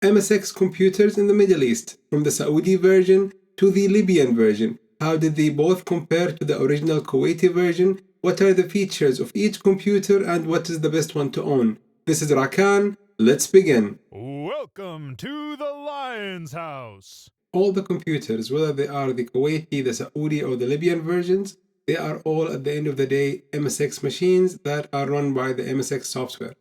MSX computers in the Middle East, from the Saudi version to the Libyan version. How did they both compare to the original Kuwaiti version? What are the features of each computer and what is the best one to own? This is Rakan. Let's begin. Welcome to the Lion's House. All the computers, whether they are the Kuwaiti, the Saudi, or the Libyan versions, they are all at the end of the day MSX machines that are run by the MSX software.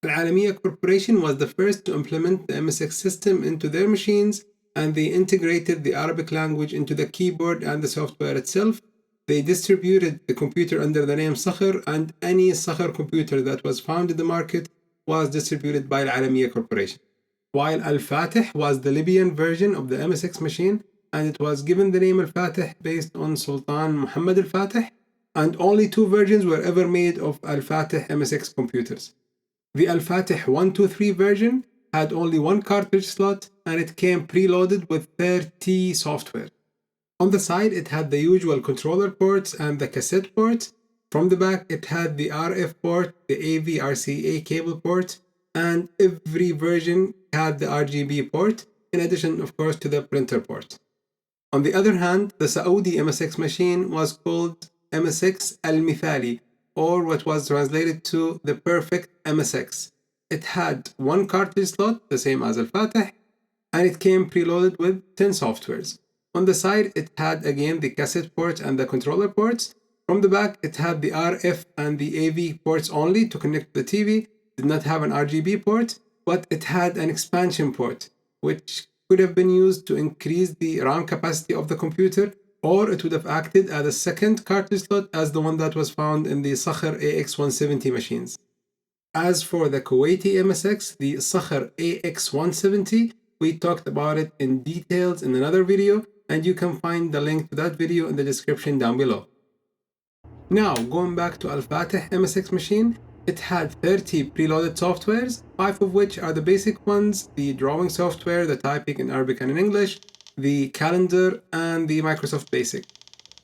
Al-Alamiya Corporation was the first to implement the MSX system into their machines, and they integrated the Arabic language into the keyboard and the software itself. They distributed the computer under the name Sakhr, and any Sakhr computer that was found in the market was distributed by Al-Alamiya Corporation. While Al-Fateh was the Libyan version of the MSX machine, and it was given the name Al-Fateh based on Sultan Muhammad Al-Fateh, and only two versions were ever made of Al-Fateh MSX computers. The Al-Fateh 123 version had only one cartridge slot, and it came preloaded with 30 software. On the side, it had the usual controller ports and the cassette ports. From the back, it had the RF port, the AV RCA cable port, and every version had the RGB port, in addition, of course, to the printer port. On the other hand, the Saudi MSX machine was called MSX Al-Methali, or what was translated to the Perfect MSX. It had one cartridge slot, the same as Al-Fateh, and it came preloaded with 10 softwares. On the side, it had again the cassette port and the controller ports. From the back, it had the RF and the AV ports only to connect to the TV. Did not have an RGB port, but it had an expansion port, which could have been used to increase the RAM capacity of the computer, or it would have acted as a second cartridge slot as the one that was found in the Sakhr AX170 machines. As for the Kuwaiti MSX, the Sakhr AX170, we talked about it in details in another video, and you can find the link to that video in the description down below. Now, going back to Al-Fateh MSX machine, it had 30 preloaded softwares, 5 of which are the basic ones: the drawing software, the typing in Arabic and in English, the calendar, and the Microsoft Basic.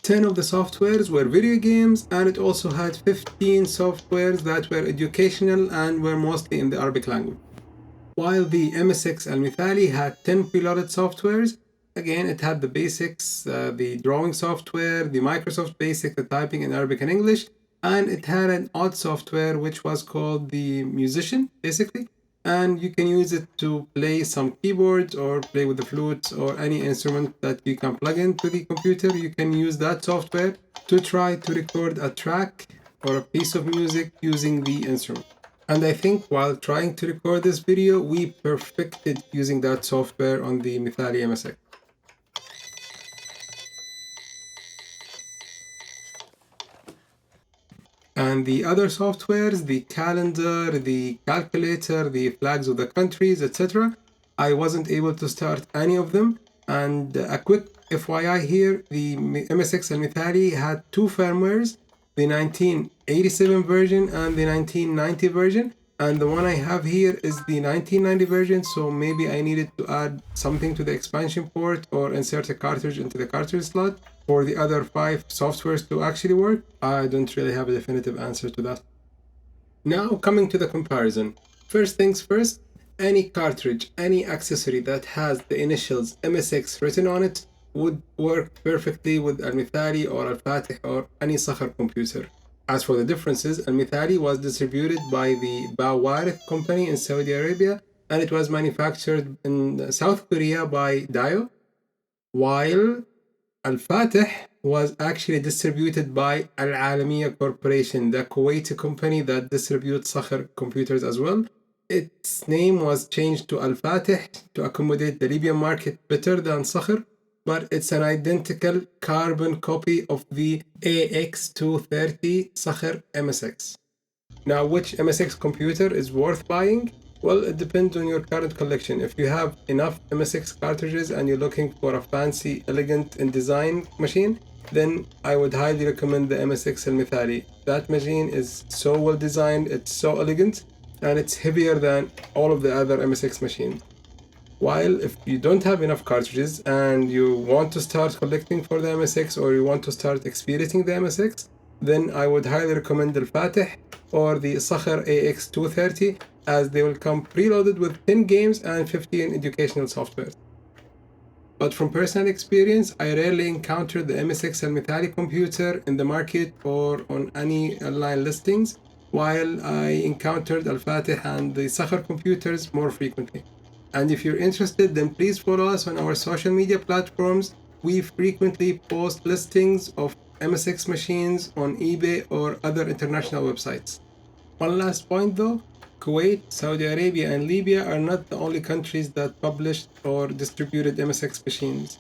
10 of the softwares were video games, and it also had 15 softwares that were educational and were mostly in the Arabic language. While the MSX Al-Methali had 10 preloaded softwares, again, it had the basics, the drawing software, the Microsoft Basic, the typing in Arabic and English, and it had an odd software which was called the Musician, basically, and you can use it to play some keyboards or play with the flutes or any instrument that you can plug into the computer. You can use that software to try to record a track or a piece of music using the instrument. And I think while trying to record this video, we perfected using that software on the Methali MSX. And the other softwares, the calendar, the calculator, the flags of the countries, etc., I wasn't able to start any of them. And a quick FYI here, the MSX Al-Methali had two firmwares, the 1987 version and the 1990 version. And the one I have here is the 1990 version, so maybe I needed to add something to the expansion port or insert a cartridge into the cartridge slot for the other 5 softwares to actually work. I don't really have a definitive answer to that. Now coming to the comparison. First things first, any cartridge, any accessory that has the initials MSX written on it would work perfectly with Al-Methali or Al-Fateh or any Sakhr computer. As for the differences, Al-Methali was distributed by the Bawarith company in Saudi Arabia, and it was manufactured in South Korea by Dio, while Al-Fateh was actually distributed by Al-Alamiya Corporation, the Kuwaiti company that distributes Sakhr computers as well. Its name was changed to Al-Fateh to accommodate the Libyan market better than Sakhr, but it's an identical carbon copy of the AX230 Sakhr MSX. Now, which MSX computer is worth buying? Well, it depends on your current collection. If you have enough MSX cartridges and you're looking for a fancy, elegant and design machine, then I would highly recommend the MSX Al-Methali. That machine is so well designed, it's so elegant, and it's heavier than all of the other MSX machines. While if you don't have enough cartridges and you want to start collecting for the MSX or you want to start experiencing the MSX, then I would highly recommend the Al-Fateh or the Sakhr AX230. as they will come preloaded with 10 games and 15 educational softwares. But from personal experience, I rarely encounter the MSX Al-Methali computer in the market or on any online listings, while I encountered Al-Fateh and the Sakhr computers more frequently. And if you're interested, then please follow us on our social media platforms. We frequently post listings of MSX machines on eBay or other international websites. One last point though, Kuwait, Saudi Arabia, and Libya are not the only countries that published or distributed MSX machines.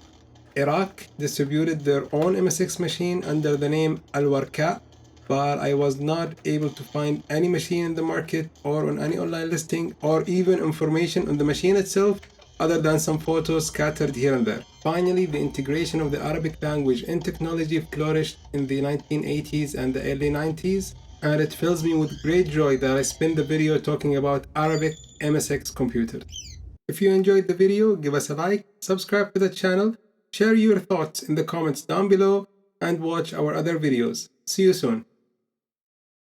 Iraq distributed their own MSX machine under the name Al-Warka, but I was not able to find any machine in the market or on any online listing or even information on the machine itself other than some photos scattered here and there. Finally, the integration of the Arabic language and technology flourished in the 1980s and the early 90s, and it fills me with great joy that I spent the video talking about Arabic MSX computers. If you enjoyed the video, give us a like, subscribe to the channel, share your thoughts in the comments down below, and watch our other videos. See you soon.